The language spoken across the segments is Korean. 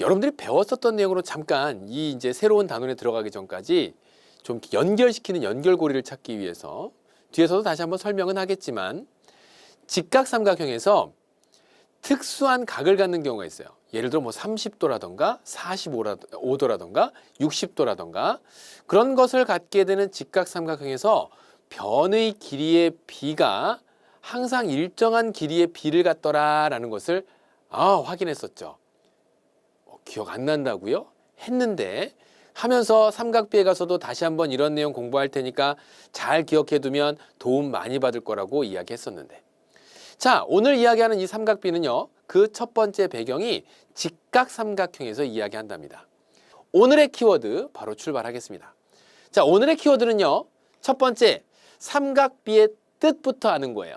여러분들이 배웠었던 내용으로 잠깐 이 이제 새로운 단원에 들어가기 전까지 좀 연결시키는 연결고리를 찾기 위해서 뒤에서도 다시 한번 설명은 하겠지만 직각삼각형에서 특수한 각을 갖는 경우가 있어요. 예를 들어 뭐 30도라던가 45도라던가 60도라던가 그런 것을 갖게 되는 직각삼각형에서 변의 길이의 비가 항상 일정한 길이의 비를 갖더라라는 것을 확인했었죠. 기억 안 난다고요? 했는데 하면서 삼각비에 가서도 다시 한번 이런 내용 공부할 테니까 잘 기억해 두면 도움 많이 받을 거라고 이야기했었는데, 자, 오늘 이야기하는 이 삼각비는요, 그 첫 번째 배경이 직각삼각형에서 이야기한답니다. 오늘의 키워드 바로 출발하겠습니다. 자, 오늘의 키워드는요, 첫 번째 삼각비의 뜻부터 아는 거예요.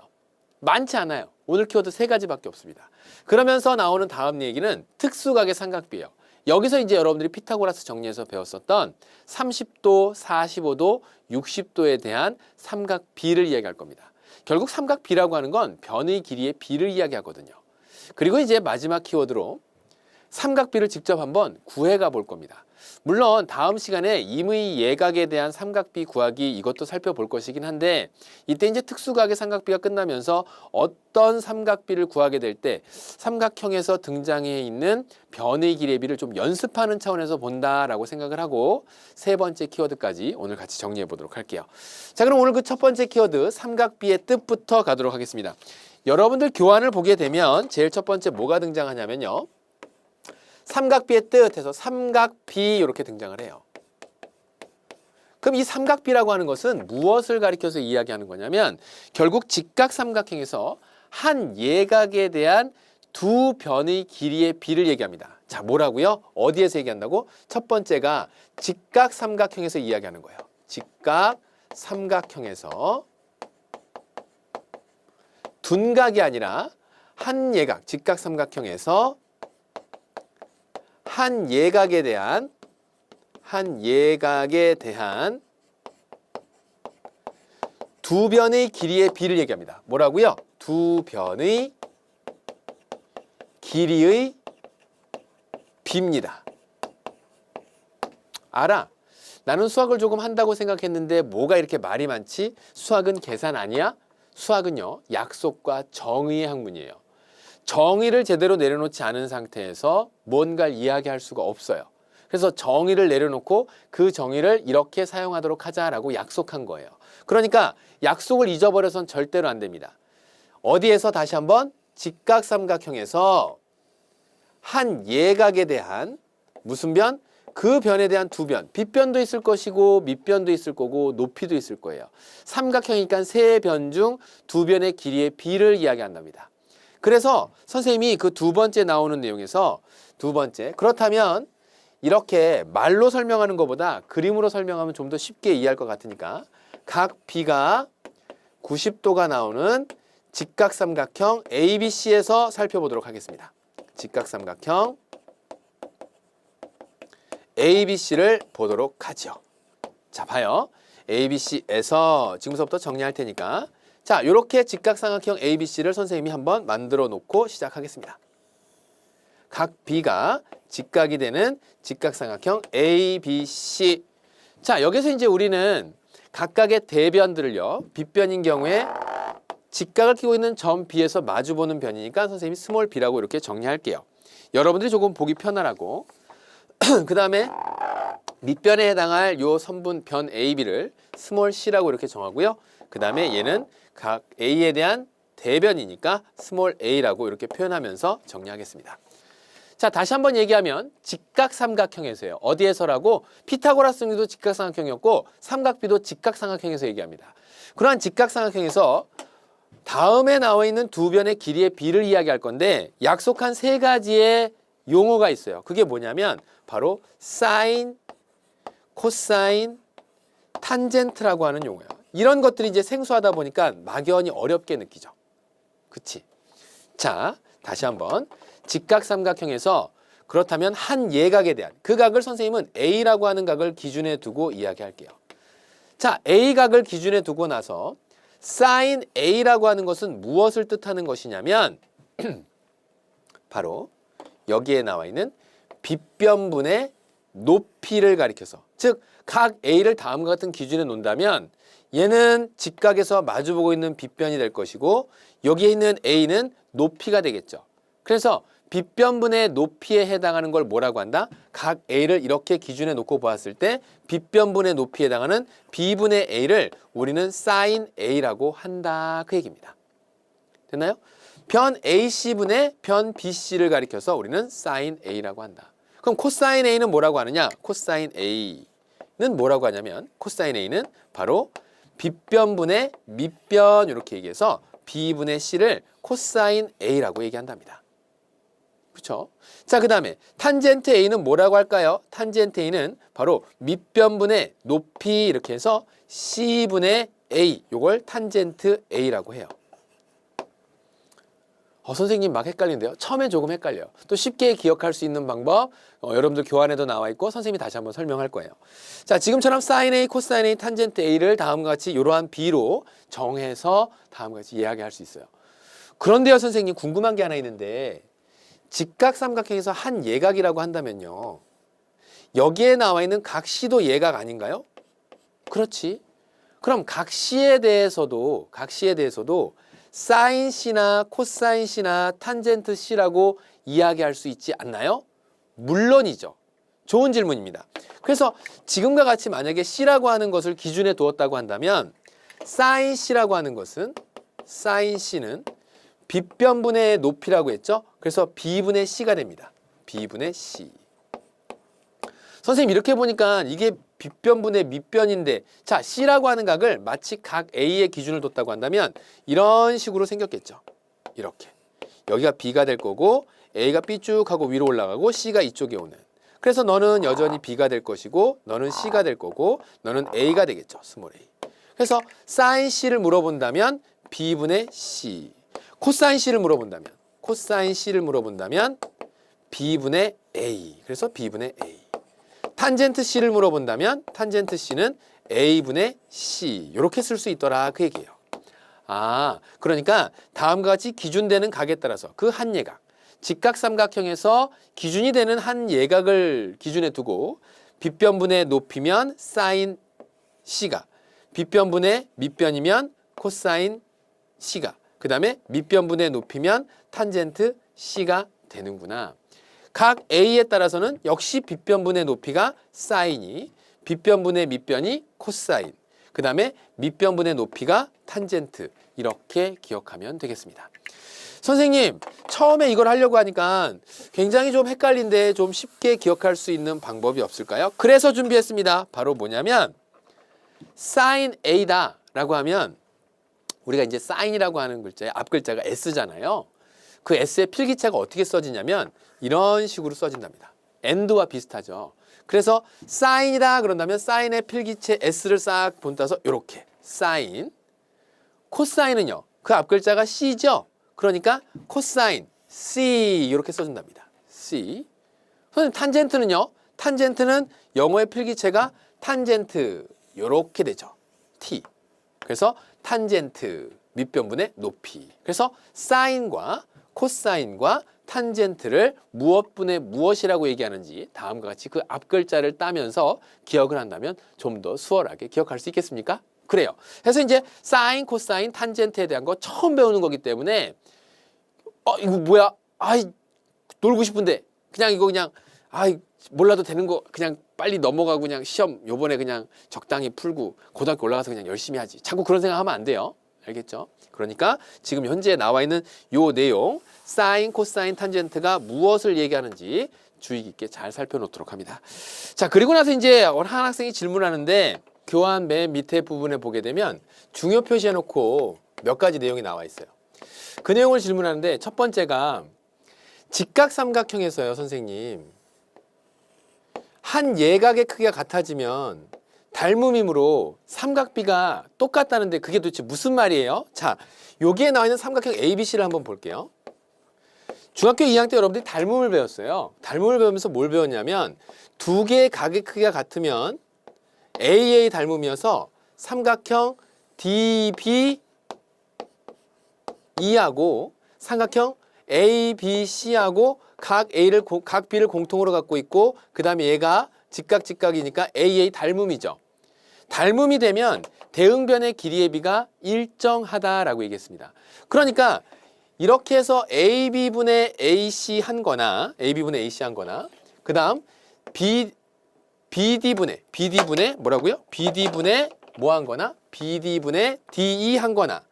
많지 않아요. 오늘 키워드 3가지밖에 없습니다. 그러면서 나오는 다음 얘기는 특수각의 삼각비예요. 여기서 이제 여러분들이 피타고라스 정리해서 배웠었던 30도, 45도, 60도에 대한 삼각비를 이야기할 겁니다. 결국 삼각비라고 하는 건 변의 길이의 비를 이야기하거든요. 그리고 이제 마지막 키워드로 삼각비를 직접 한번 구해가 볼 겁니다. 물론 다음 시간에 임의 예각에 대한 삼각비 구하기 이것도 살펴볼 것이긴 한데, 이때 이제 특수각의 삼각비가 끝나면서 어떤 삼각비를 구하게 될 때 삼각형에서 등장해 있는 변의 길이의 비를 좀 연습하는 차원에서 본다라고 생각을 하고 세 번째 키워드까지 오늘 같이 정리해 보도록 할게요. 자, 그럼 오늘 그 첫 번째 키워드 삼각비의 뜻부터 가도록 하겠습니다. 여러분들 교환을 보게 되면 제일 첫 번째 뭐가 등장하냐면요, 삼각비의 뜻에서 삼각비 이렇게 등장을 해요. 그럼 이 삼각비라고 하는 것은 무엇을 가리켜서 이야기하는 거냐면 결국 직각삼각형에서 한 예각에 대한 두 변의 길이의 비를 얘기합니다. 자, 뭐라고요? 어디에서 얘기한다고? 첫 번째가 직각삼각형에서 이야기하는 거예요. 직각삼각형에서 둔각이 아니라 한 예각, 직각삼각형에서 한 예각에 대한 두 변의 길이의 비를 얘기합니다. 뭐라고요? 두 변의 길이의 비입니다. 알아? 나는 수학을 조금 한다고 생각했는데 뭐가 이렇게 말이 많지? 수학은 계산 아니야? 수학은요, 약속과 정의의 학문이에요. 정의를 제대로 내려놓지 않은 상태에서 뭔가를 이야기할 수가 없어요. 그래서 정의를 내려놓고 그 정의를 이렇게 사용하도록 하자라고 약속한 거예요. 그러니까 약속을 잊어버려서는 절대로 안 됩니다. 어디에서 다시 한번 직각삼각형에서 한 예각에 대한 무슨 변? 그 변에 대한 두 변. 빗변도 있을 것이고 밑변도 있을 거고 높이도 있을 거예요. 삼각형이니까 세 변 중 두 변의 길이의 비를 이야기한답니다. 그래서 선생님이 그 두 번째 나오는 내용에서 두 번째, 그렇다면 이렇게 말로 설명하는 것보다 그림으로 설명하면 좀 더 쉽게 이해할 것 같으니까 각 B가 90도가 나오는 직각삼각형 ABC에서 살펴보도록 하겠습니다. 직각삼각형 ABC를 보도록 하죠. 자, 봐요. ABC에서 지금부터 정리할 테니까, 자, 이렇게 직각삼각형 ABC를 선생님이 한번 만들어 놓고 시작하겠습니다. 각 B가 직각이 되는 직각삼각형 ABC. 자, 여기서 이제 우리는 각각의 대변들을요, 빗변인 경우에 직각을 끼고 있는 점 B에서 마주보는 변이니까 선생님이 스몰 b라고 이렇게 정리할게요. 여러분들이 조금 보기 편하라고. 그 다음에 밑변에 해당할 요 선분 변 AB를 스몰 c라고 이렇게 정하고요. 그 다음에 얘는 각 A에 대한 대변이니까 스몰 a라고 이렇게 표현하면서 정리하겠습니다. 자, 다시 한번 얘기하면 직각삼각형에서요. 어디에서라고? 피타고라스 정리도 직각삼각형이었고 삼각비도 직각삼각형에서 얘기합니다. 그러한 직각삼각형에서 다음에 나와 있는 두 변의 길이의 비를 이야기할 건데 약속한 3가지의 용어가 있어요. 그게 뭐냐면 바로 사인, 코사인, 탄젠트라고 하는 용어예요. 이런 것들이 이제 생소하다 보니까 막연히 어렵게 느끼죠. 그치? 자, 다시 한번 직각삼각형에서 그렇다면 한 예각에 대한 그 각을 선생님은 A라고 하는 각을 기준에 두고 이야기할게요. 자, A각을 기준에 두고 나서 사인 A라고 하는 것은 무엇을 뜻하는 것이냐면 바로 여기에 나와 있는 빗변분의 높이를 가리켜서, 즉 각 A를 다음과 같은 기준에 놓는다면 얘는 직각에서 마주보고 있는 빗변이 될 것이고 여기에 있는 A는 높이가 되겠죠. 그래서 빗변분의 높이에 해당하는 걸 뭐라고 한다? 각 A를 이렇게 기준에 놓고 보았을 때 빗변분의 높이에 해당하는 B분의 A를 우리는 sin A라고 한다. 그 얘기입니다. 됐나요? 변 AC분의 변 BC를 가리켜서 우리는 sin A라고 한다. 그럼 코사인 A는 뭐라고 하느냐? 코사인 A는 뭐라고 하냐면 코사인 A는 바로 빗변분의 밑변 이렇게 얘기해서 B분의 C를 코사인 A라고 얘기한답니다. 그렇죠? 자, 그 다음에 탄젠트 A는 뭐라고 할까요? 탄젠트 A는 바로 밑변분의 높이 이렇게 해서 C분의 A, 요걸 탄젠트 A라고 해요. 선생님 막 헷갈리는데요. 처음엔 조금 헷갈려요. 또 쉽게 기억할 수 있는 방법 여러분들 교환에도 나와 있고 선생님이 다시 한번 설명할 거예요. 자, 지금처럼 sin A, 코사인 A, 탄젠트 A를 다음과 같이 이러한 B로 정해서 다음과 같이 이야기할 수 있어요. 그런데요, 선생님 궁금한 게 하나 있는데 직각삼각형에서 한 예각이라고 한다면요. 여기에 나와 있는 각 C도 예각 아닌가요? 그렇지. 그럼 각 C에 대해서도 사인 C나 코사인 C나 탄젠트 C라고 이야기할 수 있지 않나요? 물론이죠. 좋은 질문입니다. 그래서 지금과 같이 만약에 C라고 하는 것을 기준에 두었다고 한다면 사인 C라고 하는 것은 사인 C는 빗변분의 높이라고 했죠? 그래서 B분의 C가 됩니다. B분의 C. 선생님 이렇게 보니까 이게 빗변분의 밑변인데 자, C라고 하는 각을 마치 각 A의 기준을 뒀다고 한다면 이런 식으로 생겼겠죠. 이렇게. 여기가 B가 될 거고 A가 B 쭉 하고 위로 올라가고 C가 이쪽에 오는. 그래서 너는 여전히 B가 될 것이고 너는 C가 될 거고 너는 A가 되겠죠. 스몰 a. 그래서 사인 C를 물어본다면 B분의 C. 코사인 C를 물어본다면 B분의 A. 그래서 B분의 A. 탄젠트 C를 물어본다면 탄젠트 C는 A분의 C 이렇게 쓸 수 있더라 그 얘기예요. 아, 그러니까 다음과 같이 기준되는 각에 따라서 그 한 예각, 직각삼각형에서 기준이 되는 한 예각을 기준에 두고 빗변분의 높이면 사인 C가, 빗변분의 밑변이면 코사인 C가, 그 다음에 밑변분의 높이면 탄젠트 C가 되는구나. 각 A에 따라서는 역시 빗변분의 높이가 사인이, 빗변분의 밑변이 코사인, 그 다음에 밑변분의 높이가 탄젠트 이렇게 기억하면 되겠습니다. 선생님 처음에 이걸 하려고 하니까 굉장히 좀 헷갈린데 좀 쉽게 기억할 수 있는 방법이 없을까요? 그래서 준비했습니다. 바로 뭐냐면 sin A다 라고 하면 우리가 이제 sign이라고 하는 글자의 앞 글자가 S잖아요. 그 S의 필기체가 어떻게 써지냐면 이런 식으로 써진답니다. and와 비슷하죠. 그래서 sign이다 그런다면 sign의 필기체 S를 싹 본따서 이렇게 sin. 코사인은요. 그 앞 글자가 C죠. 그러니까 코사인 C 이렇게 써준답니다. C. 선생님 탄젠트는요. 탄젠트는 영어의 필기체가 탄젠트 이렇게 되죠. T. 그래서 탄젠트 밑변분의 높이. 그래서 사인과 코사인과 탄젠트를 무엇분의 무엇이라고 얘기하는지 다음과 같이 그 앞 글자를 따면서 기억을 한다면 좀 더 수월하게 기억할 수 있겠습니까? 그래요. 그래서 이제 사인, 코사인, 탄젠트에 대한 거 처음 배우는 거기 때문에 이거 뭐야? 놀고 싶은데 그냥 이거 그냥 몰라도 되는 거 그냥 빨리 넘어가고 그냥 시험 요번에 그냥 적당히 풀고 고등학교 올라가서 그냥 열심히 하지. 자꾸 그런 생각하면 안 돼요. 알겠죠? 그러니까 지금 현재 나와 있는 요 내용 사인, 코사인, 탄젠트가 무엇을 얘기하는지 주의 깊게 잘 살펴놓도록 합니다. 자, 그리고 나서 이제 한 학생이 질문하는데 교환 맨 밑에 부분에 보게 되면 중요 표시해놓고 몇 가지 내용이 나와 있어요. 그 내용을 질문하는데 첫 번째가 직각삼각형에서요, 선생님. 한 예각의 크기가 같아지면 닮음이므로 삼각비가 똑같다는데 그게 도대체 무슨 말이에요? 자, 여기에 나와 있는 삼각형 ABC를 한번 볼게요. 중학교 2학년 때 여러분들이 닮음을 배웠어요. 닮음을 배우면서 뭘 배웠냐면 두 개의 각의 크기가 같으면 AA 닮음이어서 삼각형 DBE하고 삼각형 A, B, C하고 각 B를 공통으로 갖고 있고 그 다음에 얘가 직각이니까 AA 닮음이죠. 닮음이 되면 대응변의 길이의 비가 일정하다라고 얘기했습니다. 그러니까 이렇게 해서 AB분의 AC 한 거나 그 다음 BD분의 뭐라고요? BD분의 뭐 한 거나 BD분의 DE 한 거나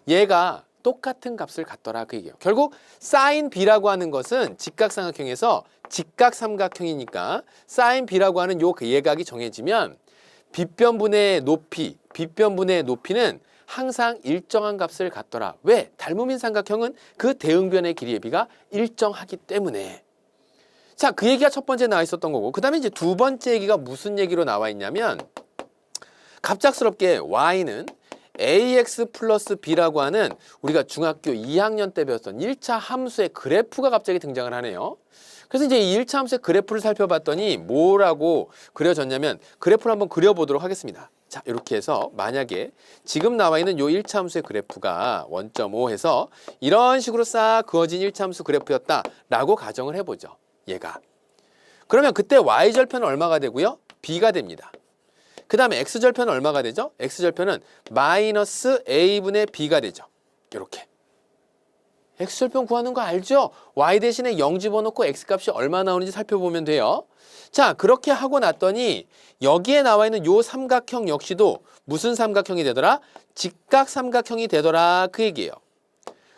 얘가 똑같은 값을 갖더라 그 얘기예요. 결국 사인 B라고 하는 것은 직각삼각형에서 직각삼각형이니까 사인 B라고 하는 요 예각이 정해지면 빗변분의 높이는 항상 일정한 값을 갖더라. 왜? 닮음인 삼각형은 그 대응변의 길이의 비가 일정하기 때문에. 자, 그 얘기가 첫 번째 나와 있었던 거고 그 다음에 이제 두 번째 얘기가 무슨 얘기로 나와 있냐면 갑작스럽게 y는 ax 플러스 b라고 하는 우리가 중학교 2학년 때 배웠던 1차 함수의 그래프가 갑자기 등장을 하네요. 그래서 이제 이 1차 함수의 그래프를 살펴봤더니 뭐라고 그려졌냐면 그래프를 한번 그려보도록 하겠습니다. 자, 이렇게 해서 만약에 지금 나와 있는 요 1차 함수의 그래프가 1.5 해서 이런 식으로 싹 그어진 1차 함수 그래프였다라고 가정을 해보죠. 얘가. 그러면 그때 y절편은 얼마가 되고요? b가 됩니다. 그 다음에 x절편은 얼마가 되죠? x절편은 마이너스 a분의 b가 되죠. 이렇게. x절편 구하는 거 알죠? y 대신에 0 집어넣고 x값이 얼마 나오는지 살펴보면 돼요. 자, 그렇게 하고 났더니 여기에 나와 있는 요 삼각형 역시도 무슨 삼각형이 되더라? 직각삼각형이 되더라 그 얘기예요.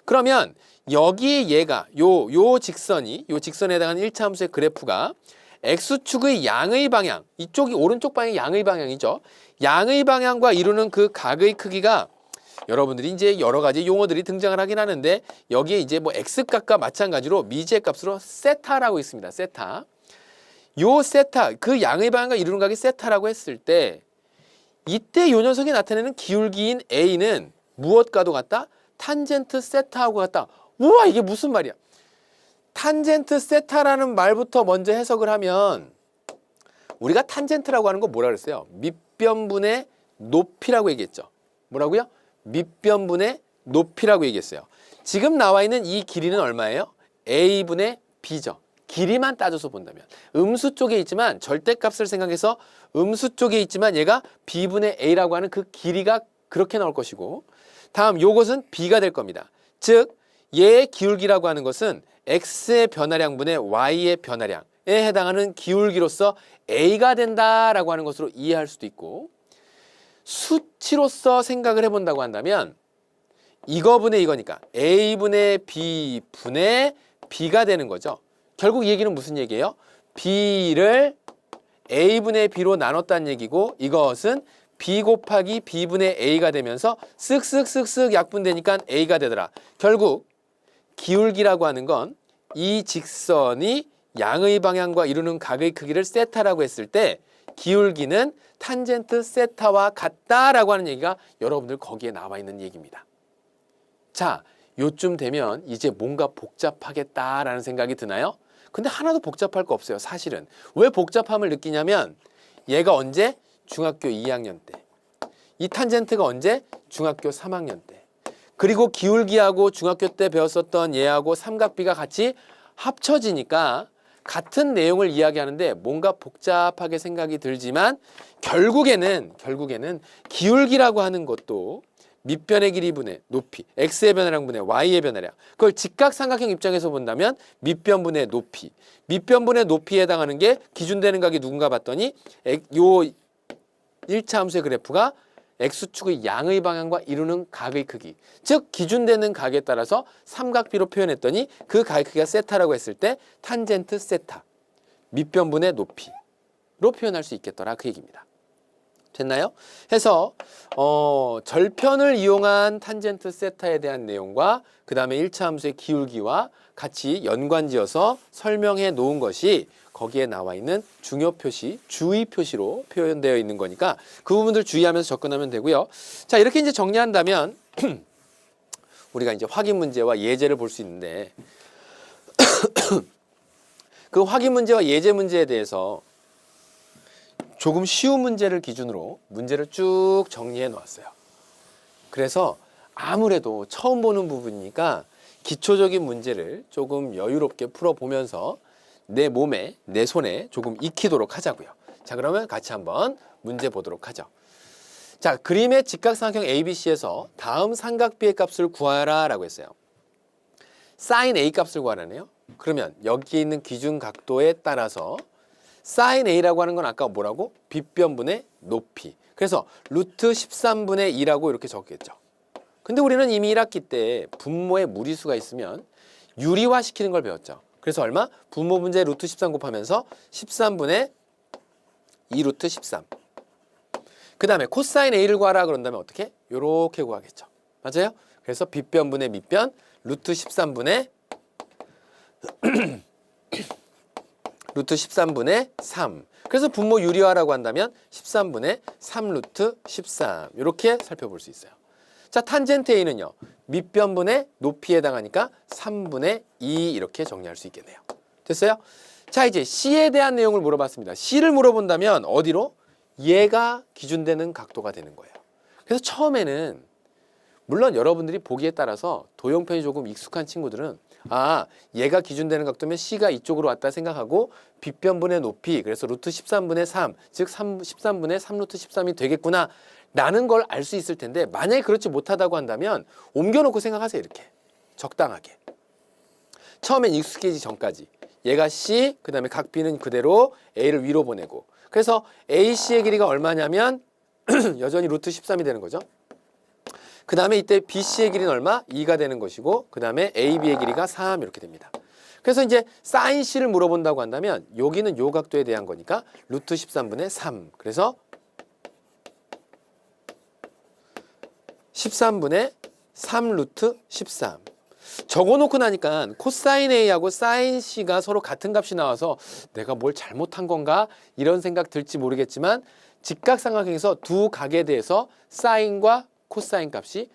그러면 여기 얘가 요 직선에 해당하는 1차 함수의 그래프가 x축의 양의 방향, 이쪽이 오른쪽 방향이 양의 방향이죠. 양의 방향과 이루는 그 각의 크기가 여러분들이 이제 여러 가지 용어들이 등장을 하긴 하는데 여기에 이제 뭐 x값과 마찬가지로 미지의 값으로 세타라고 있습니다. 세타. 요 세타, 그 양의 방향과 이루는 각이 세타라고 했을 때 이때 요 녀석이 나타내는 기울기인 a는 무엇과도 같다? 탄젠트 세타하고 같다. 우와, 이게 무슨 말이야? 탄젠트 세타라는 말부터 먼저 해석을 하면 우리가 탄젠트라고 하는 거 뭐라 그랬어요? 밑변분의 높이라고 얘기했죠. 뭐라고요? 밑변분의 높이라고 얘기했어요. 지금 나와 있는 이 길이는 얼마예요? a분의 b죠. 길이만 따져서 본다면 음수 쪽에 있지만 절대값을 생각해서 음수 쪽에 있지만 얘가 b분의 a라고 하는 그 길이가 그렇게 나올 것이고 다음 요것은 b가 될 겁니다. 즉 얘의 기울기라고 하는 것은 x의 변화량분의 y의 변화량에 해당하는 기울기로서 a가 된다라고 하는 것으로 이해할 수도 있고 수치로서 생각을 해본다고 한다면 이거분의 이거니까 a분의 b분의 b가 되는 거죠. 결국 이 얘기는 무슨 얘기예요? b를 a분의 b로 나눴다는 얘기고 이것은 b 곱하기 b분의 a가 되면서 쓱쓱쓱쓱 약분되니까 a가 되더라. 결국 기울기라고 하는 건 이 직선이 양의 방향과 이루는 각의 크기를 세타라고 했을 때 기울기는 탄젠트 세타와 같다라고 하는 얘기가 여러분들 거기에 나와 있는 얘기입니다. 자, 요쯤 되면 이제 뭔가 복잡하겠다라는 생각이 드나요? 근데 하나도 복잡할 거 없어요. 사실은. 왜 복잡함을 느끼냐면 얘가 언제? 중학교 2학년 때. 이 탄젠트가 언제? 중학교 3학년 때. 그리고 기울기하고 중학교 때 배웠었던 얘하고 삼각비가 같이 합쳐지니까 같은 내용을 이야기하는데 뭔가 복잡하게 생각이 들지만 결국에는 기울기라고 하는 것도 밑변의 길이분의 높이, x의 변화량분의 y의 변화량. 그걸 직각삼각형 입장에서 본다면 밑변분의 높이. 밑변분의 높이에 해당하는 게 기준되는 각이 누군가 봤더니 요 1차 함수의 그래프가 x축의 양의 방향과 이루는 각의 크기, 즉 기준되는 각에 따라서 삼각비로 표현했더니 그 각의 크기가 세타라고 했을 때 탄젠트 세타, 밑변분의 높이로 표현할 수 있겠더라 그 얘기입니다. 됐나요? 해서 절편을 이용한 탄젠트 세타에 대한 내용과 그 다음에 1차 함수의 기울기와 같이 연관지어서 설명해 놓은 것이 거기에 나와 있는 중요 표시, 주의 표시로 표현되어 있는 거니까 그 부분들 주의하면서 접근하면 되고요. 자, 이렇게 이제 정리한다면 우리가 이제 확인 문제와 예제를 볼 수 있는데 그 확인 문제와 예제 문제에 대해서 조금 쉬운 문제를 기준으로 문제를 쭉 정리해 놓았어요. 그래서 아무래도 처음 보는 부분이니까 기초적인 문제를 조금 여유롭게 풀어보면서 내 몸에, 내 손에 조금 익히도록 하자고요. 자, 그러면 같이 한번 문제 보도록 하죠. 자, 그림의 직각삼각형 ABC에서 다음 삼각비의 값을 구하라 라고 했어요. sin A 값을 구하라네요. 그러면 여기 있는 기준 각도에 따라서 sin A라고 하는 건 아까 뭐라고? 빗변분의 높이. 그래서 루트 13분의 2라고 이렇게 적겠죠. 근데 우리는 이미 1학기 때 분모에 무리수가 있으면 유리화 시키는 걸 배웠죠. 그래서 얼마? 분모 분자에 루트 13 곱하면서 13분의 2 루트 13. 그 다음에 코사인 A를 구하라 그런다면 어떻게? 요렇게 구하겠죠. 맞아요? 그래서 빗변분의 밑변 루트 13분의 루트 13분의 3. 그래서 분모 유리화라고 한다면 13분의 3 루트 13. 이렇게 살펴볼 수 있어요. 자, 탄젠트 A는요. 밑변분의 높이에 해당하니까 3분의 2 이렇게 정리할 수 있겠네요. 됐어요? 자, 이제 C에 대한 내용을 물어봤습니다. C를 물어본다면 어디로? 얘가 기준되는 각도가 되는 거예요. 그래서 처음에는 물론 여러분들이 보기에 따라서 도형편이 조금 익숙한 친구들은 아, 얘가 기준되는 각도면 C가 이쪽으로 왔다 생각하고 빗변분의 높이, 그래서 루트 13분의 3, 즉 13분의 3 루트 13이 되겠구나 라는 걸 알 수 있을 텐데, 만약에 그렇지 못하다고 한다면 옮겨놓고 생각하세요. 이렇게 적당하게 처음엔 익숙해지기 전까지 얘가 C, 그 다음에 각 B는 그대로 A를 위로 보내고, 그래서 AC의 길이가 얼마냐면 여전히 루트 13이 되는 거죠. 그 다음에 이때 BC의 길이는 얼마? 2가 되는 것이고, 그 다음에 AB의 길이가 3 이렇게 됩니다. 그래서 이제 사인 C를 물어본다고 한다면 여기는 요 각도에 대한 거니까 루트 13분의 3. 그래서 13분의 3 루트 13. 적어놓고 나니까 코사인 A하고 사인 C가 서로 같은 값이 나와서 내가 뭘 잘못한 건가? 이런 생각 들지 모르겠지만 직각삼각형에서 두 각에 대해서 사인과 코사인 값이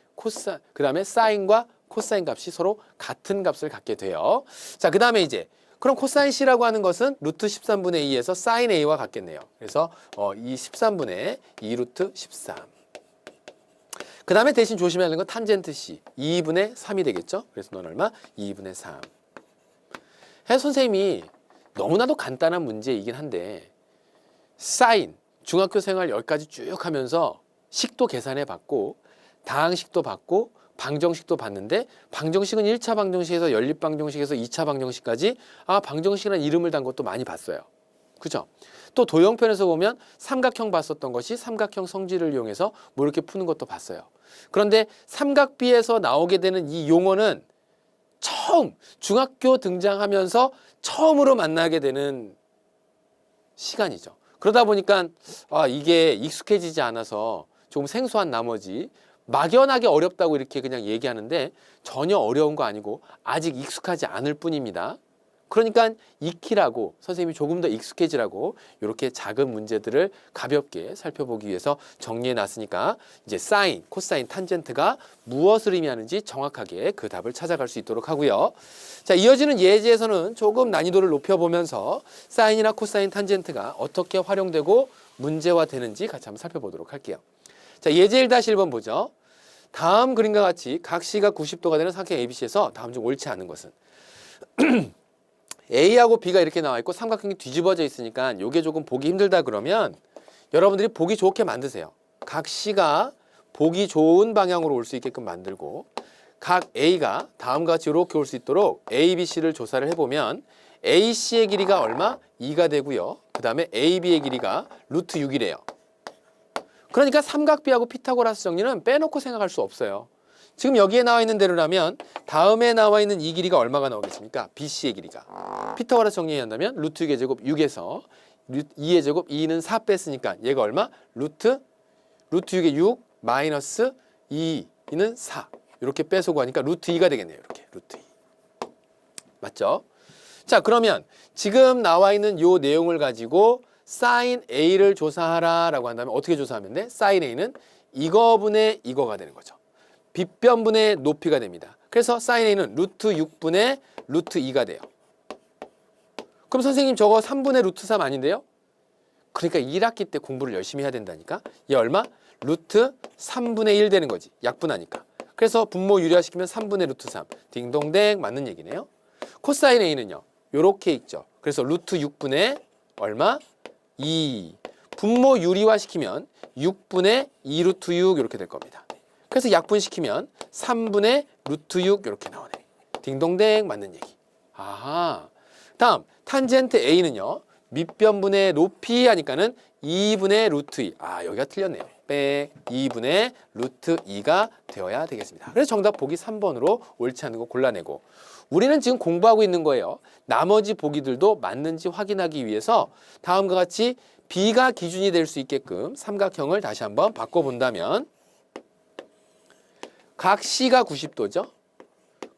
그 다음에 사인과 코사인 값이 서로 같은 값을 갖게 돼요. 자, 그 다음에 이제 그럼 코사인 C라고 하는 것은 루트 13분의 2에서 사인 A와 같겠네요. 그래서 이 13분의 2 루트 13. 그 다음에 대신 조심해야 하는 건 탄젠트 C 2분의 3이 되겠죠. 그래서 넌 얼마? 2분의 3. 선생님이 너무나도 간단한 문제이긴 한데 사인 중학교 생활 여기까지 쭉 하면서 식도 계산해 봤고 다항식도 봤고 방정식도 봤는데 방정식은 1차 방정식에서 연립방정식에서 2차 방정식까지 방정식이라는 이름을 단 것도 많이 봤어요. 그죠? 또 도형편에서 보면 삼각형 봤었던 것이 삼각형 성질을 이용해서 뭐 이렇게 푸는 것도 봤어요. 그런데 삼각비에서 나오게 되는 이 용어는 처음 중학교 등장하면서 처음으로 만나게 되는 시간이죠. 그러다 보니까 이게 익숙해지지 않아서 조금 생소한 나머지 막연하게 어렵다고 이렇게 그냥 얘기하는데 전혀 어려운 거 아니고 아직 익숙하지 않을 뿐입니다. 그러니까 익히라고 선생님이 조금 더 익숙해지라고 이렇게 작은 문제들을 가볍게 살펴보기 위해서 정리해 놨으니까 이제 사인, 코사인, 탄젠트가 무엇을 의미하는지 정확하게 그 답을 찾아갈 수 있도록 하고요. 자, 이어지는 예제에서는 조금 난이도를 높여보면서 사인이나 코사인, 탄젠트가 어떻게 활용되고 문제화되는지 같이 한번 살펴보도록 할게요. 자, 예제 1-1번 보죠. 다음 그림과 같이 각 C가 90도가 되는 삼각형 ABC에서 다음 중 옳지 않은 것은 A하고 B가 이렇게 나와 있고 삼각형이 뒤집어져 있으니까 이게 조금 보기 힘들다 그러면 여러분들이 보기 좋게 만드세요. 각 C가 보기 좋은 방향으로 올 수 있게끔 만들고 각 A가 다음과 같이 이렇게 올 수 있도록 A, B, C를 조사를 해보면 AC의 길이가 얼마? 2가 되고요. 그 다음에 AB의 길이가 루트 6이래요. 그러니까 삼각비하고 피타고라스 정리는 빼놓고 생각할 수 없어요. 지금 여기에 나와 있는 대로라면 다음에 나와 있는 이 길이가 얼마가 나오겠습니까? BC의 길이가. 피타고라스 정리해야 한다면 루트 6의 제곱 6에서 2의 제곱 2는 4 뺐으니까 얘가 얼마? 루트 6의 6 마이너스 2는 4. 이렇게 빼서고 하니까 루트 2가 되겠네요. 이렇게 루트 2. 맞죠? 자, 그러면 지금 나와 있는 요 내용을 가지고 사인 A를 조사하라 라고 한다면 어떻게 조사하면 돼? 사인 A는 이거분의 이거가 되는 거죠. 빗변분의 높이가 됩니다. 그래서 사인 A는 루트 6분의 루트 2가 돼요. 그럼 선생님 저거 3분의 루트 3 아닌데요? 그러니까 1학기 때 공부를 열심히 해야 된다니까. 얘 얼마? 루트 3분의 1 되는 거지. 약분하니까. 그래서 분모 유리화시키면 3분의 루트 3. 딩동댕 맞는 얘기네요. 코사인 A는요. 요렇게 있죠. 그래서 루트 6분의 얼마? 2. 분모 유리화시키면 6분의 2 루트 6 이렇게 될 겁니다. 그래서 약분시키면 3분의 루트 6 이렇게 나오네. 딩동댕 맞는 얘기. 아하. 다음 탄젠트 A는요. 밑변분의 높이 하니까는 2분의 루트 2. 아 여기가 틀렸네요. 백 2분의 루트 2가 되어야 되겠습니다. 그래서 정답 보기 3번으로 옳지 않은 거 골라내고 우리는 지금 공부하고 있는 거예요. 나머지 보기들도 맞는지 확인하기 위해서 다음과 같이 B가 기준이 될 수 있게끔 삼각형을 다시 한번 바꿔본다면 각 C가 90도죠.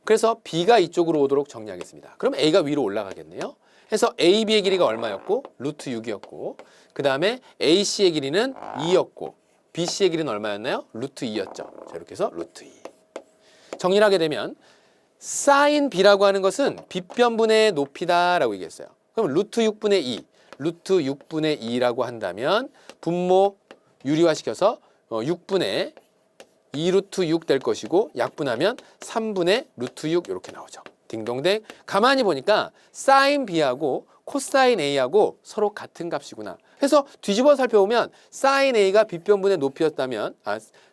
그래서 B가 이쪽으로 오도록 정리하겠습니다. 그럼 A가 위로 올라가겠네요. 해서 AB의 길이가 얼마였고? 루트 6이었고 그 다음에 AC의 길이는 2였고 BC의 길이는 얼마였나요? 루트 2였죠. 자, 이렇게 해서 루트 2. 정리를 하게 되면 사인 B라고 하는 것은 빗변분의 높이다라고 얘기했어요. 그럼 루트 6분의 2, 루트 6분의 2라고 한다면 분모 유리화시켜서 6분의 2 루트 6 될 것이고 약분하면 3분의 루트 6 이렇게 나오죠. 딩동댕. 가만히 보니까 사인 B하고 코사인 A하고 서로 같은 값이구나. 그래서 뒤집어 살펴보면 사인 A가 빗변분의 높이였다면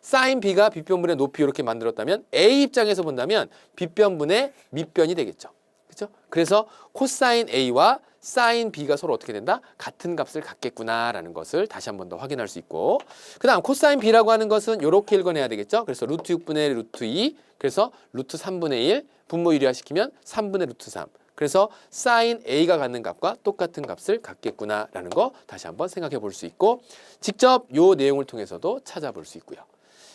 사인 B가 빗변분의 높이 이렇게 만들었다면 A 입장에서 본다면 빗변분의 밑변이 되겠죠. 그렇죠? 그래서 코사인 A와 사인 B가 서로 어떻게 된다? 같은 값을 갖겠구나라는 것을 다시 한 번 더 확인할 수 있고 그 다음 코사인 B라고 하는 것은 이렇게 읽어내야 되겠죠. 그래서 루트 6분의 루트 2 그래서 루트 3분의 1 분모 유리화시키면 3분의 루트 3 그래서 사인 A가 갖는 값과 똑같은 값을 갖겠구나라는 거 다시 한번 생각해 볼 수 있고 직접 요 내용을 통해서도 찾아볼 수 있고요.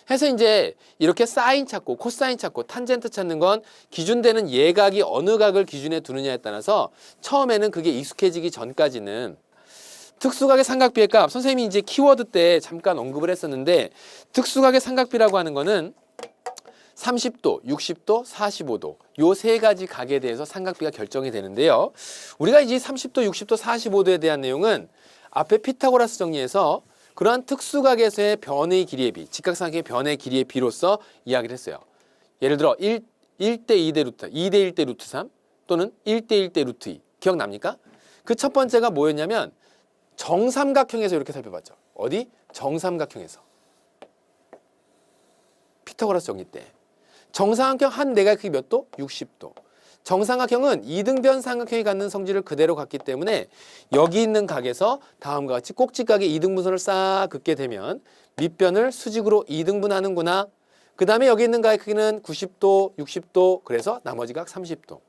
해서 이제 이렇게 사인 찾고 코사인 찾고 탄젠트 찾는 건 기준되는 예각이 어느 각을 기준에 두느냐에 따라서 처음에는 그게 익숙해지기 전까지는 특수각의 삼각비의 값 선생님이 이제 키워드 때 잠깐 언급을 했었는데 특수각의 삼각비라고 하는 거는 30도, 60도, 45도 요 세 가지 각에 대해서 삼각비가 결정이 되는데요. 우리가 이제 30도, 60도, 45도에 대한 내용은 앞에 피타고라스 정리에서 그러한 특수각에서의 변의 길이의 비, 직각삼각형의 변의 길이의 비로서 이야기를 했어요. 예를 들어 1대 2대 루트, 2대 1대 루트 3 또는 1대 1대 루트 2 기억납니까? 그 첫 번째가 뭐였냐면 정삼각형에서 이렇게 살펴봤죠. 어디? 정삼각형에서. 피타고라스 정리 때. 정삼각형 한 내각 크기 몇 도? 60도. 정삼각형은 이등변 삼각형이 갖는 성질을 그대로 갖기 때문에 여기 있는 각에서 다음과 같이 꼭지각의 이등분선을 싹 긋게 되면 밑변을 수직으로 이등분하는구나. 그 다음에 여기 있는 각의 크기는 90도, 60도, 그래서 나머지 각 30도.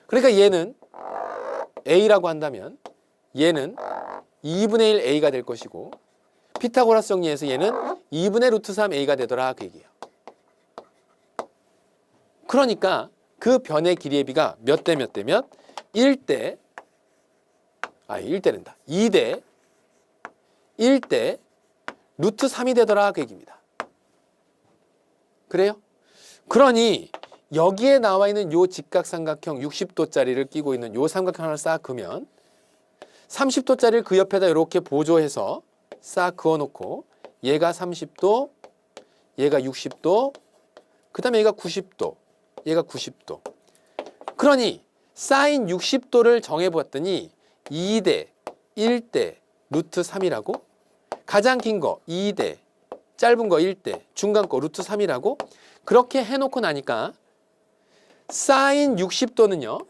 그러니까 얘는 A라고 한다면 얘는 2분의 1 A가 될 것이고 피타고라스 정리에서 얘는 2분의 루트 3 A가 되더라 그 얘기예요. 그러니까 그 변의 길이의 비가 몇 대 몇 대면 1대 1대된다. 2대 1대 루트 3이 되더라 그 얘기입니다. 그래요? 그러니 여기에 나와 있는 요 직각삼각형 60도짜리를 끼고 있는 요 삼각형 하나를 싹 그으면 30도짜리를 그 옆에다 이렇게 보조해서 싹 그어놓고 얘가 30도, 얘가 60도, 그 다음에 얘가 90도, 얘가 90도. 그러니 사인 60도를 정해보았더니 2대, 1대, 루트 3이라고 가장 긴 거 2대, 짧은 거 1대, 중간 거 루트 3이라고 그렇게 해놓고 나니까 사인 60도는요.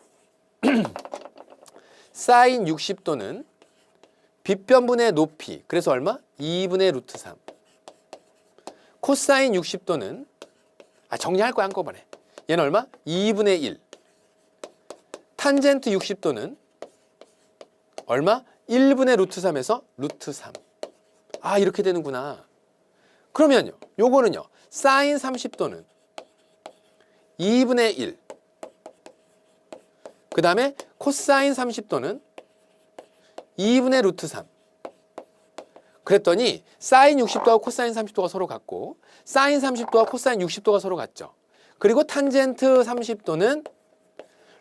사인 60도는 빗변분의 높이 그래서 얼마? 2분의 루트 3. 코사인 60도는 정리할 거야 한꺼번에. 얘는 얼마? 2분의 1. 탄젠트 60도는 얼마? 1분의 루트 3에서 루트 3. 이렇게 되는구나. 그러면요. 요거는요. 사인 30도는 2분의 1. 그 다음에 코사인 30도는 2분의 루트 3. 그랬더니 사인 60도와 코사인 30도가 서로 같고 사인 30도와 코사인 60도가 서로 같죠. 그리고 탄젠트 30도는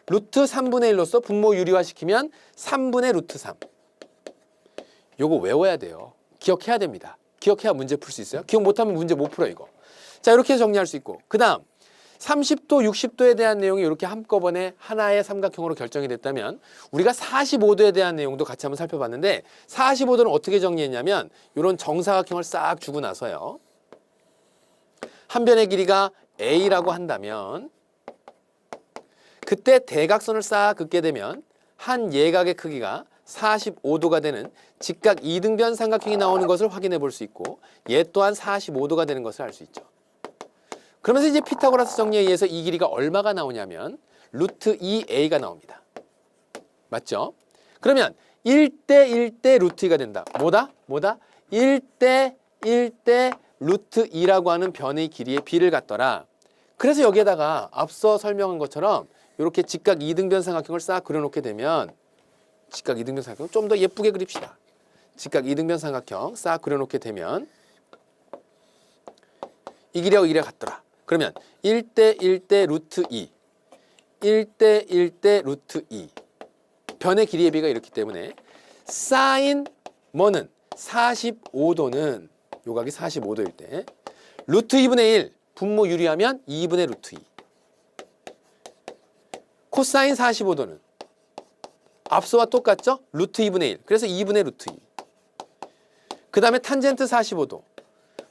루트 3분의 1로서 분모 유리화시키면 3분의 루트 3. 요거 외워야 돼요. 기억해야 됩니다. 기억해야 문제 풀 수 있어요. 기억 못하면 문제 못 풀어 이거. 자, 이렇게 정리할 수 있고, 그 다음 30도, 60도에 대한 내용이 이렇게 한꺼번에 하나의 삼각형으로 결정이 됐다면 우리가 45도에 대한 내용도 같이 한번 살펴봤는데 45도는 어떻게 정리했냐면 이런 정사각형을 싹 주고 나서요. 한 변의 길이가 A라고 한다면 그때 대각선을 싹 긋게 되면 한 예각의 크기가 45도가 되는 직각 이등변 삼각형이 나오는 것을 확인해 볼 수 있고 얘 또한 45도가 되는 것을 알 수 있죠. 그러면서 이제 피타고라스 정리에 의해서 이 길이가 얼마가 나오냐면 루트 2a가 나옵니다. 맞죠? 그러면 1대 1대 루트 2가 된다. 뭐다? 1대 1대 루트 2라고 하는 변의 길이의 b를 갖더라. 그래서 여기에다가 앞서 설명한 것처럼 이렇게 직각 이등변 삼각형을 싹 그려놓게 되면 직각 이등변 삼각형 좀 더 예쁘게 그립시다. 직각 이등변 삼각형 싹 그려놓게 되면 이 길이하고 이 길이가 같더라. 그러면 1대 1대 루트 2 1대 1대 루트 2 변의 길이의 비가 이렇기 때문에 사인 뭐는 45도는 요각이 45도일 때 루트 2분의 1 분모 유리하면 2분의 루트 2 코사인 45도는 앞서와 똑같죠? 루트 2분의 1 그래서 2분의 루트 2 그 다음에 탄젠트 45도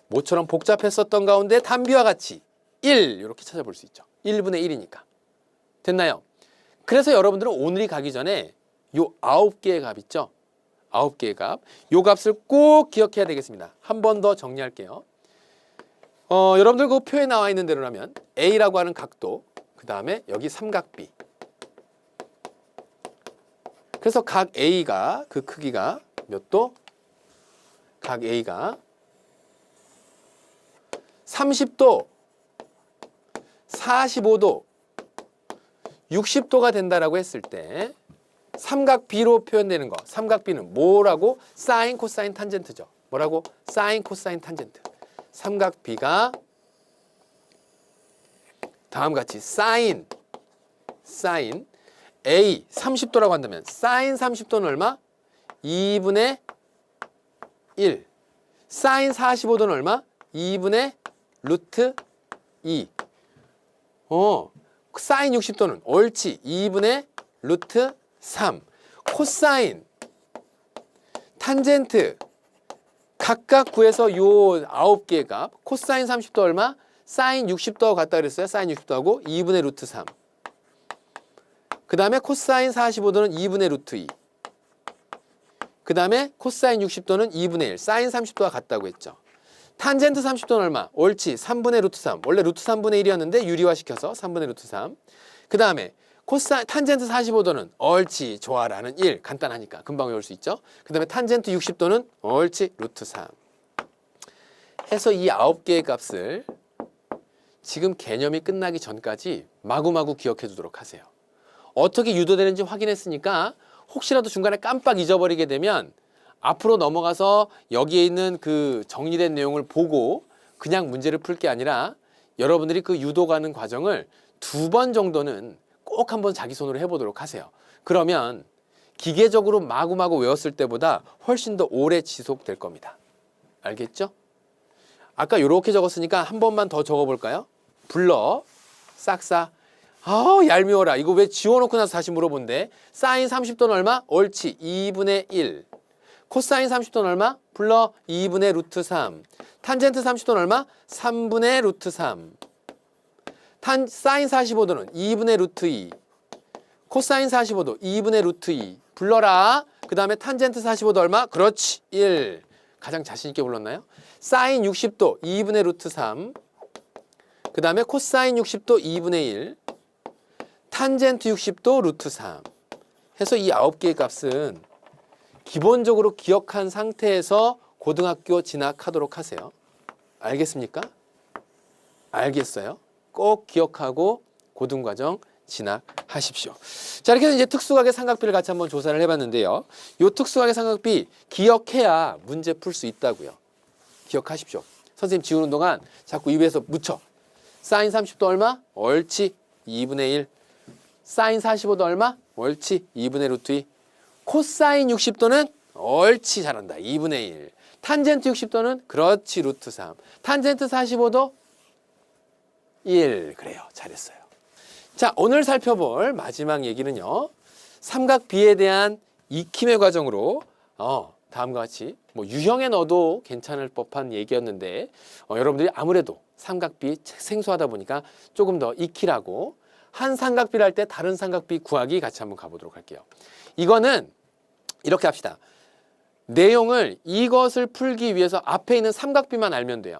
모처럼 복잡했었던 가운데 단비와 같이 1 이렇게 찾아볼 수 있죠. 1분의 1이니까. 됐나요? 그래서 여러분들은 오늘이 가기 전에 요 9개의 값 있죠? 9개의 값. 요 값을 꼭 기억해야 되겠습니다. 한 번 더 정리할게요. 여러분들 그 표에 나와 있는 대로라면 A라고 하는 각도, 그 다음에 여기 삼각 B. 그래서 각 A가 그 크기가 몇 도? 각 A가 30도, 45도, 60도가 된다라고 했을 때 삼각 B로 표현되는 거. 삼각 B는 뭐라고? 사인, 코사인, 탄젠트죠. 뭐라고? 사인, 코사인, 탄젠트. 삼각 B가 다음과 같이 사인 A 30도라고 한다면 사인 30도는 얼마? 2분의 1. 사인 45도는 얼마? 2분의 루트 2. 사인 60도는 옳지 2분의 루트 3. 코사인, 탄젠트 각각 구해서 요 9개의 값. 코사인 30도 얼마? 사인 60도하고 같다 그랬어요. 사인 60도하고 2분의 루트 3. 그 다음에 코사인 45도는 2분의 루트 2. 그 다음에 코사인 60도는 2분의 1. 사인 30도와 같다고 했죠. 탄젠트 30도는 얼마? 옳지 3분의 루트 3. 원래 루트 3분의 1이었는데 유리화시켜서 3분의 루트 3. 그 다음에 탄젠트 45도는 옳지 좋아라는 1. 간단하니까 금방 외울 수 있죠. 그 다음에 탄젠트 60도는 옳지 루트 3. 해서 이 9개의 값을 지금 개념이 끝나기 전까지 마구마구 기억해 두도록 하세요. 어떻게 유도되는지 확인했으니까 혹시라도 중간에 깜빡 잊어버리게 되면 앞으로 넘어가서 여기에 있는 그 정리된 내용을 보고 그냥 문제를 풀 게 아니라 여러분들이 그 유도가는 과정을 2번 정도는 꼭 한번 자기 손으로 해보도록 하세요. 그러면 기계적으로 마구마구 외웠을 때보다 훨씬 더 오래 지속될 겁니다. 알겠죠? 아까 이렇게 적었으니까 한 번만 더 적어볼까요? 불러 싹싹. 얄미워라. 이거 왜 지워놓고 나서 다시 물어본대. 사인 30도는 얼마? 옳지 2분의 1. 코사인 30도는 얼마? 불러 2분의 루트 3. 탄젠트 30도는 얼마? 3분의 루트 3. 사인 45도는 2분의 루트 2. 코사인 45도 2분의 루트 2. 불러라. 그 다음에 탄젠트 45도 얼마? 그렇지 1. 가장 자신 있게 불렀나요? 사인 60도 2분의 루트 3. 그 다음에 코사인 60도 2분의 1. 탄젠트 60도 루트 3. 해서 이 9개의 값은 기본적으로 기억한 상태에서 고등학교 진학하도록 하세요. 알겠습니까? 알겠어요? 꼭 기억하고 고등과정 진학하십시오. 자, 이렇게 해서 이제 특수각의 삼각비를 같이 한번 조사를 해봤는데요. 이 특수각의 삼각비 기억해야 문제 풀 수 있다고요. 기억하십시오. 선생님 지우는 동안 자꾸 입에서 묻혀. 사인 30도 얼마? 옳지 2분의 1. 사인 45도 얼마? 옳지 2분의 루트 2. 코사인 60도는 옳지 잘한다 2분의 1. 탄젠트 60도는 그렇지 루트 3. 탄젠트 45도 1. 그래요. 잘했어요. 자, 오늘 살펴볼 마지막 얘기는요. 삼각 B에 대한 익힘의 과정으로 다음과 같이 뭐 유형에 넣어도 괜찮을 법한 얘기였는데 여러분들이 아무래도 삼각 B 생소하다 보니까 조금 더 익히라고 한 삼각 B를 할 때 다른 삼각 B 구하기 같이 한번 가보도록 할게요. 이거는 이렇게 합시다. 내용을 이것을 풀기 위해서 앞에 있는 삼각 B만 알면 돼요.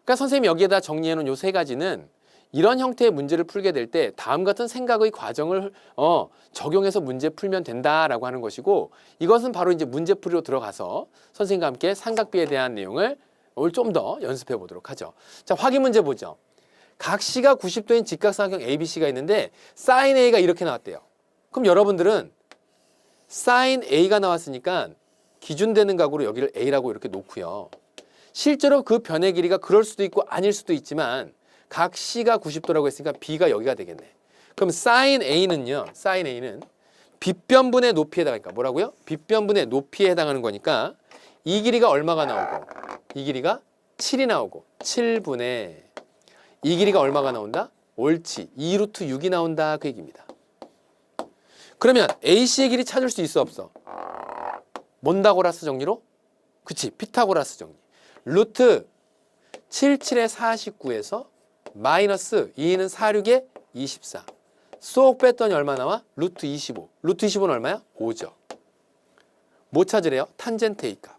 그러니까 선생님이 여기에다 정리해 놓은 요 세 가지는 이런 형태의 문제를 풀게 될 때 다음 같은 생각의 과정을 적용해서 문제 풀면 된다라고 하는 것이고, 이것은 바로 이제 문제풀이로 들어가서 선생님과 함께 삼각비에 대한 내용을 오늘 좀 더 연습해 보도록 하죠. 자, 확인 문제 보죠. 각시가 90도인 직각삼각형 ABC가 있는데 sin A가 이렇게 나왔대요. 그럼 여러분들은 sin A가 나왔으니까 기준되는 각으로 여기를 A라고 이렇게 놓고요. 실제로 그 변의 길이가 그럴 수도 있고 아닐 수도 있지만 각 C가 90도라고 했으니까 B가 여기가 되겠네. 그럼 sin A는요. sin A는 빗변분의 높이에 해당하니까 뭐라고요? 빗변분의 높이에 해당하는 거니까 이 길이가 얼마가 나오고 이 길이가 7이 나오고 7분의 이 길이가 얼마가 나온다? 옳지. 2루트 6이 나온다. 그 얘기입니다. 그러면 AC의 길이 찾을 수 있어 없어? 몬다고라스 정리로? 그치. 피타고라스 정리. 루트 77의 49에서 마이너스 2는 46에 24. 쏙 뺐더니 얼마 나와? 루트 25. 루트 25는 얼마야? 5죠. 뭐 찾으래요? 탄젠트 A 값.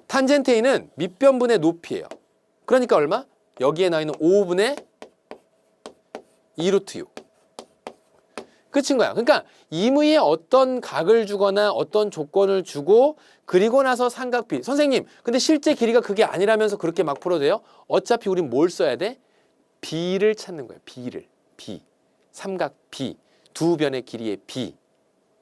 탄젠트 A는 밑변분의 높이예요. 그러니까 얼마? 여기에 나와 있는 5분의 2루트 6. 끝인 거야. 그러니까 임의에 어떤 각을 주거나 어떤 조건을 주고 그리고 나서 삼각비. 선생님, 근데 실제 길이가 그게 아니라면서 그렇게 막 풀어도 돼요? 어차피 우린 뭘 써야 돼? B를 찾는 거예요. B를. B. 삼각 B. 두 변의 길이의 B.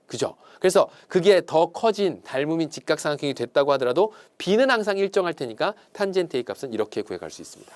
그죠? 그래서 그게 더 커진 닮음인 직각삼각형이 됐다고 하더라도 B는 항상 일정할 테니까 탄젠트 A 값은 이렇게 구해갈 수 있습니다.